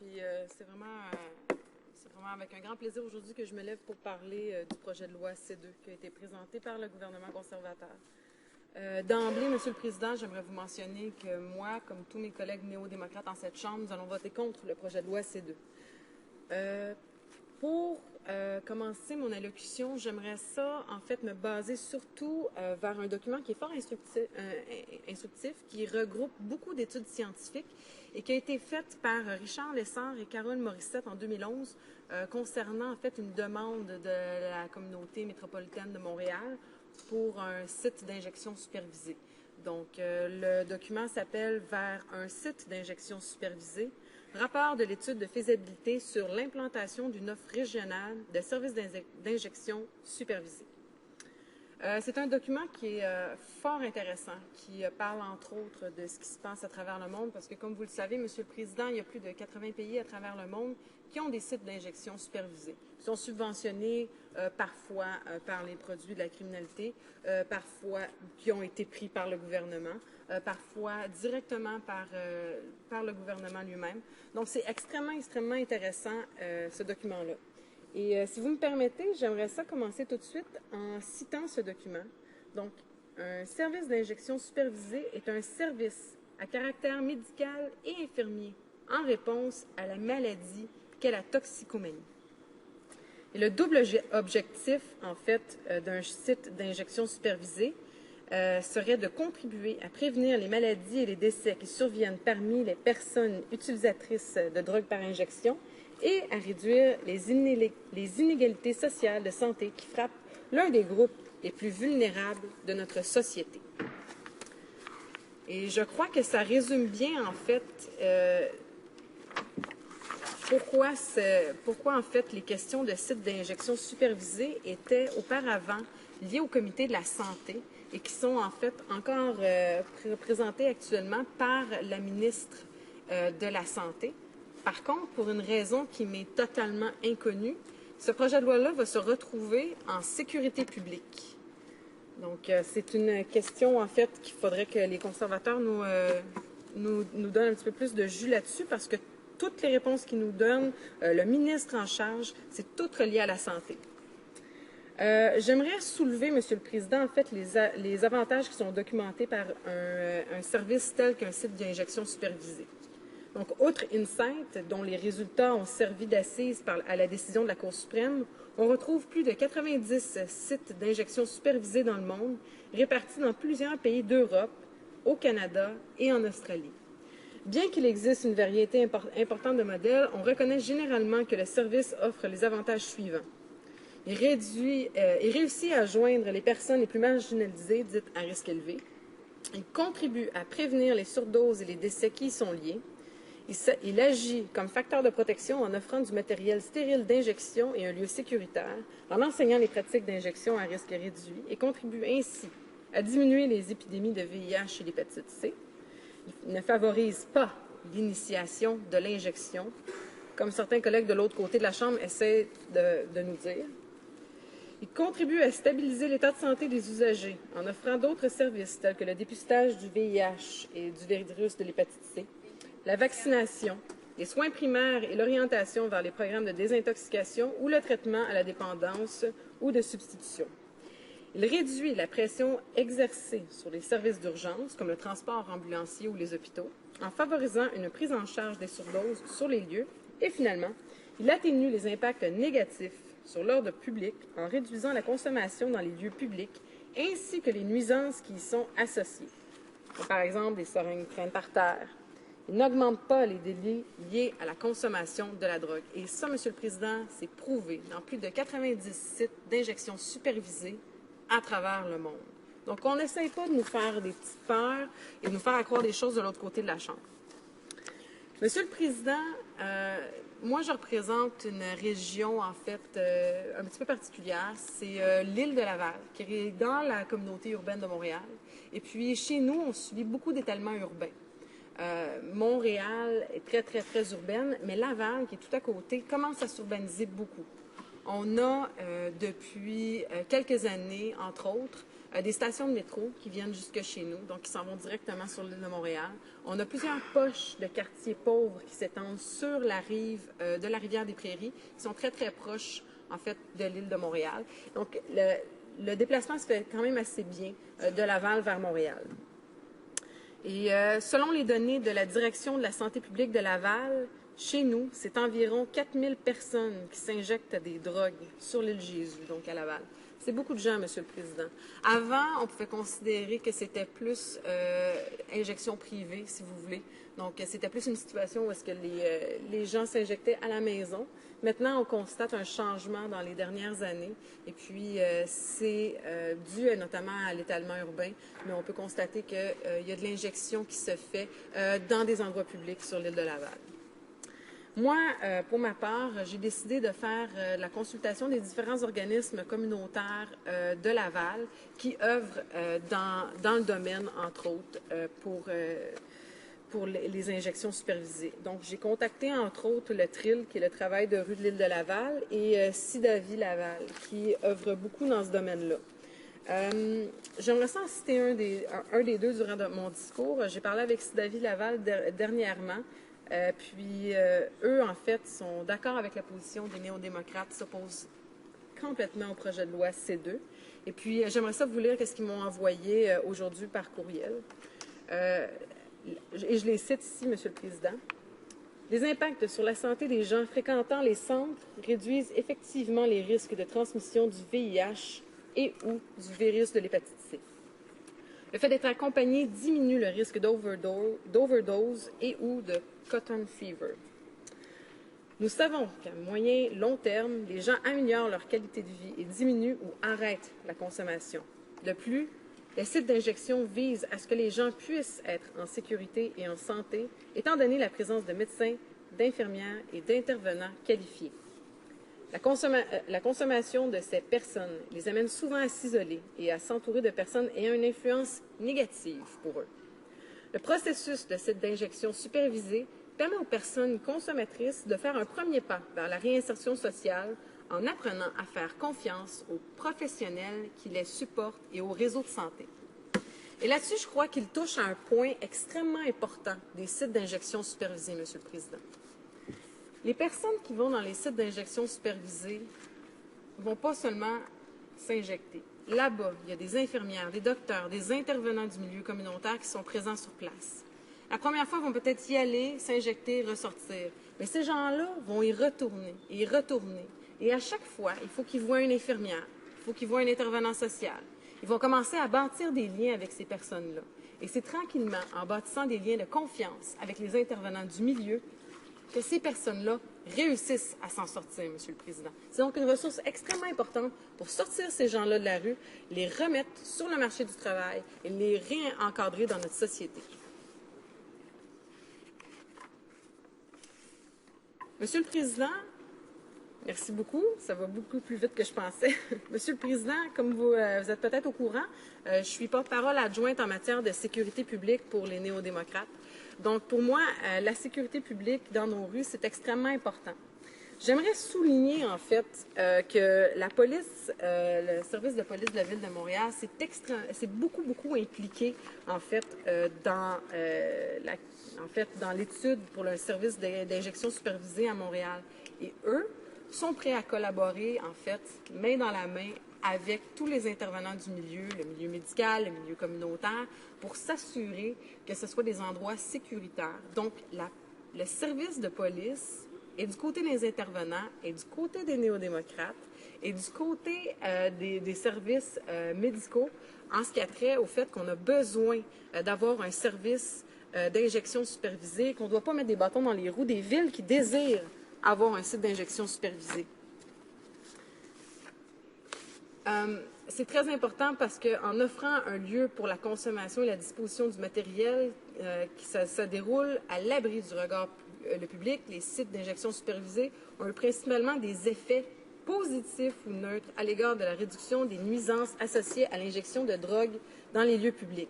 Puis c'est vraiment avec un grand plaisir aujourd'hui que je me lève pour parler du projet de loi C2 qui a été présenté par le gouvernement conservateur. D'emblée, Monsieur le Président, j'aimerais vous mentionner que moi, comme tous mes collègues néo-démocrates en cette Chambre, nous allons voter contre le projet de loi C2. Pour commencer mon allocution, j'aimerais ça, en fait, me baser surtout vers un document qui est fort instructif, qui regroupe beaucoup d'études scientifiques et qui a été fait par Richard Lessard et Carole Morissette en 2011 concernant, en fait, une demande de la communauté métropolitaine de Montréal pour un site d'injection supervisée. Donc, le document s'appelle « Vers un site d'injection supervisée ». Rapport de l'étude de faisabilité sur l'implantation d'une offre régionale de services d'injection supervisés. C'est un document qui est fort intéressant, qui parle entre autres de ce qui se passe à travers le monde, parce que comme vous le savez, Monsieur le Président, il y a plus de 80 pays à travers le monde qui ont des sites d'injection supervisés. Ils sont subventionnés parfois par les produits de la criminalité, parfois qui ont été pris par le gouvernement, parfois directement par le gouvernement lui-même. Donc, c'est extrêmement intéressant, ce document-là. Et si vous me permettez, j'aimerais ça commencer tout de suite en citant ce document. Donc, un service d'injection supervisé est un service à caractère médical et infirmier en réponse à la maladie qu'est la toxicomanie. Et le double objectif, en fait, d'un site d'injection supervisé serait de contribuer à prévenir les maladies et les décès qui surviennent parmi les personnes utilisatrices de drogues par injection et à réduire les inégalités sociales de santé qui frappent l'un des groupes les plus vulnérables de notre société. Et je crois que ça résume bien, en fait, pourquoi, en fait, les questions de sites d'injection supervisés étaient auparavant liées au comité de la santé et qui sont, en fait, encore représentées actuellement par la ministre de la Santé. Par contre, pour une raison qui m'est totalement inconnue, ce projet de loi-là va se retrouver en sécurité publique. Donc, c'est une question, en fait, qu'il faudrait que les conservateurs nous donnent un petit peu plus de jus là-dessus, parce que toutes les réponses qu'ils nous donnent, le ministre en charge, c'est tout relié à la santé. J'aimerais soulever, Monsieur le Président, en fait, les avantages qui sont documentés par un service tel qu'un site d'injection supervisé. Donc, outre Insight, dont les résultats ont servi d'assise à la décision de la Cour suprême, on retrouve plus de 90 sites d'injection supervisés dans le monde, répartis dans plusieurs pays d'Europe, au Canada et en Australie. Bien qu'il existe une variété importante de modèles, on reconnaît généralement que le service offre les avantages suivants. Il réussit à joindre les personnes les plus marginalisées, dites à risque élevé. Il contribue à prévenir les surdoses et les décès qui y sont liés. Il agit comme facteur de protection en offrant du matériel stérile d'injection et un lieu sécuritaire, en enseignant les pratiques d'injection à risque réduit et contribue ainsi à diminuer les épidémies de VIH et l'hépatite C. Il ne favorise pas l'initiation de l'injection, comme certains collègues de l'autre côté de la Chambre essaient de nous dire. Il contribue à stabiliser l'état de santé des usagers en offrant d'autres services tels que le dépistage du VIH et du virus de l'hépatite C, la vaccination, les soins primaires et l'orientation vers les programmes de désintoxication ou le traitement à la dépendance ou de substitution. Il réduit la pression exercée sur les services d'urgence, comme le transport ambulancier ou les hôpitaux, en favorisant une prise en charge des surdoses sur les lieux. Et finalement, il atténue les impacts négatifs sur l'ordre public en réduisant la consommation dans les lieux publics ainsi que les nuisances qui y sont associées. Par exemple, des seringues traînent par terre. Il n'augmente pas les délits liés à la consommation de la drogue. Et ça, Monsieur le Président, c'est prouvé dans plus de 90 sites d'injection supervisés à travers le monde. Donc, on n'essaye pas de nous faire des petites peurs et de nous faire croire des choses de l'autre côté de la Chambre. Monsieur le Président, moi, je représente une région, en fait, un petit peu particulière. C'est l'île de Laval, qui est dans la communauté urbaine de Montréal. Et puis, chez nous, on subit beaucoup d'étalement urbain. Montréal est très urbaine, mais Laval, qui est tout à côté, commence à s'urbaniser beaucoup. On a, depuis quelques années, entre autres, des stations de métro qui viennent jusque chez nous, donc qui s'en vont directement sur l'île de Montréal. On a plusieurs poches de quartiers pauvres qui s'étendent sur la rive de la rivière des Prairies, qui sont très, très proches, en fait, de l'île de Montréal. Donc, le déplacement se fait quand même assez bien de Laval vers Montréal. Et selon les données de la Direction de la santé publique de Laval, chez nous, c'est environ 4000 personnes qui s'injectent des drogues sur l'île Jésus, donc à Laval. C'est beaucoup de gens, Monsieur le Président. Avant, on pouvait considérer que c'était plus injection privée, si vous voulez. Donc, c'était plus une situation où est-ce que les gens s'injectaient à la maison. Maintenant, on constate un changement dans les dernières années. Et puis, c'est dû notamment à l'étalement urbain, mais on peut constater qu'il y a de l'injection qui se fait dans des endroits publics sur l'île de Laval. Moi, pour ma part, j'ai décidé de faire la consultation des différents organismes communautaires de Laval qui œuvrent dans le domaine, entre autres, pour les injections supervisées. Donc, j'ai contacté, entre autres, le TRIL, qui est le travail de rue de l'île de Laval, et SIDAVI Laval, qui œuvre beaucoup dans ce domaine-là. J'aimerais ça en citer un des deux durant mon discours. J'ai parlé avec SIDAVI Laval dernièrement. Puis, eux, en fait, sont d'accord avec la position des néo-démocrates, s'opposent complètement au projet de loi C2. Et puis, j'aimerais ça vous lire ce qu'ils m'ont envoyé aujourd'hui par courriel. Et je les cite ici, Monsieur le Président. Les impacts sur la santé des gens fréquentant les centres réduisent effectivement les risques de transmission du VIH et ou du virus de l'hépatite C. Le fait d'être accompagné diminue le risque d'overdose et ou de cotton fever. Nous savons qu'à moyen et long terme, les gens améliorent leur qualité de vie et diminuent ou arrêtent la consommation. De plus, les sites d'injection visent à ce que les gens puissent être en sécurité et en santé, étant donné la présence de médecins, d'infirmières et d'intervenants qualifiés. La consommation de ces personnes les amène souvent à s'isoler et à s'entourer de personnes ayant une influence négative pour eux. Le processus de site d'injection supervisée permet aux personnes consommatrices de faire un premier pas vers la réinsertion sociale en apprenant à faire confiance aux professionnels qui les supportent et aux réseaux de santé. Et là-dessus, je crois qu'il touche à un point extrêmement important des sites d'injection supervisés, Monsieur le Président. Les personnes qui vont dans les sites d'injection supervisés ne vont pas seulement s'injecter. Là-bas, il y a des infirmières, des docteurs, des intervenants du milieu communautaire qui sont présents sur place. La première fois, ils vont peut-être y aller, s'injecter, ressortir. Mais ces gens-là vont y retourner et y retourner. Et à chaque fois, il faut qu'ils voient une infirmière, il faut qu'ils voient un intervenant social. Ils vont commencer à bâtir des liens avec ces personnes-là. Et c'est tranquillement, en bâtissant des liens de confiance avec les intervenants du milieu, que ces personnes-là réussissent à s'en sortir, Monsieur le Président. C'est donc une ressource extrêmement importante pour sortir ces gens-là de la rue, les remettre sur le marché du travail et les réencadrer dans notre société. Monsieur le Président, merci beaucoup. Ça va beaucoup plus vite que je pensais. Monsieur le Président, comme vous êtes peut-être au courant, je suis porte-parole adjointe en matière de sécurité publique pour les néo-démocrates. Donc, pour moi, la sécurité publique dans nos rues, c'est extrêmement important. J'aimerais souligner, en fait, que la police, le service de police de la Ville de Montréal, c'est beaucoup, beaucoup impliqué, en fait, dans l'étude pour le service d'injection supervisée à Montréal. Et eux sont prêts à collaborer, en fait, main dans la main, avec tous les intervenants du milieu, le milieu médical, le milieu communautaire, pour s'assurer que ce soit des endroits sécuritaires. Donc, le service de police est du côté des intervenants, est du côté des néo-démocrates, et du côté des services médicaux, en ce qui a trait au fait qu'on a besoin d'avoir un service d'injection supervisée, qu'on ne doit pas mettre des bâtons dans les roues des villes qui désirent avoir un site d'injection supervisé. C'est très important parce qu'en offrant un lieu pour la consommation et la disposition du matériel qui se déroule à l'abri du regard le public, les sites d'injection supervisés ont eu principalement des effets positifs ou neutres à l'égard de la réduction des nuisances associées à l'injection de drogue dans les lieux publics.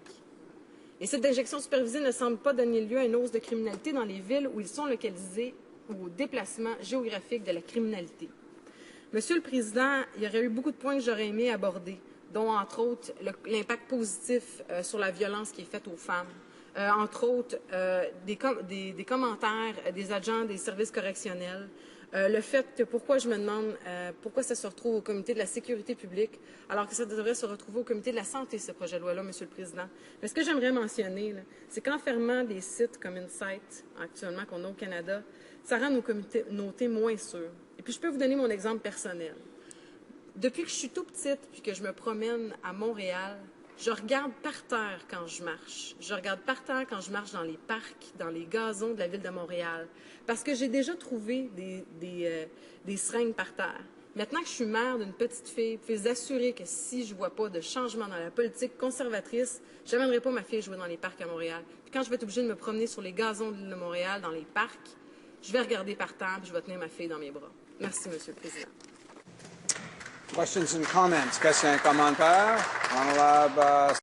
Les sites d'injection supervisés ne semblent pas donner lieu à une hausse de criminalité dans les villes où ils sont localisés ou au déplacement géographique de la criminalité. Monsieur le Président, il y aurait eu beaucoup de points que j'aurais aimé aborder. dont, entre autres, l'impact positif sur la violence qui est faite aux femmes. Entre autres, des commentaires des agents des services correctionnels. Le fait que pourquoi je me demande pourquoi ça se retrouve au comité de la sécurité publique, alors que ça devrait se retrouver au comité de la santé, ce projet de loi-là, Monsieur le Président. Mais ce que j'aimerais mentionner, c'est qu'en fermant des sites comme Insight, actuellement, qu'on a au Canada, ça rend nos témoins sûrs. Et puis, je peux vous donner mon exemple personnel. Depuis que je suis tout petite puis que je me promène à Montréal, je regarde par terre quand je marche. Je regarde par terre quand je marche dans les parcs, dans les gazons de la ville de Montréal. Parce que j'ai déjà trouvé des seringues par terre. Maintenant que je suis mère d'une petite fille, vous pouvez vous assurer que si je ne vois pas de changement dans la politique conservatrice, je n'amènerai pas ma fille jouer dans les parcs à Montréal. Puis quand je vais être obligée de me promener sur les gazons de l'île de Montréal, dans les parcs, je vais regarder par terre et je vais tenir ma fille dans mes bras. Merci, Monsieur le Président. Questions and comments. Questions et commentaires. Honorable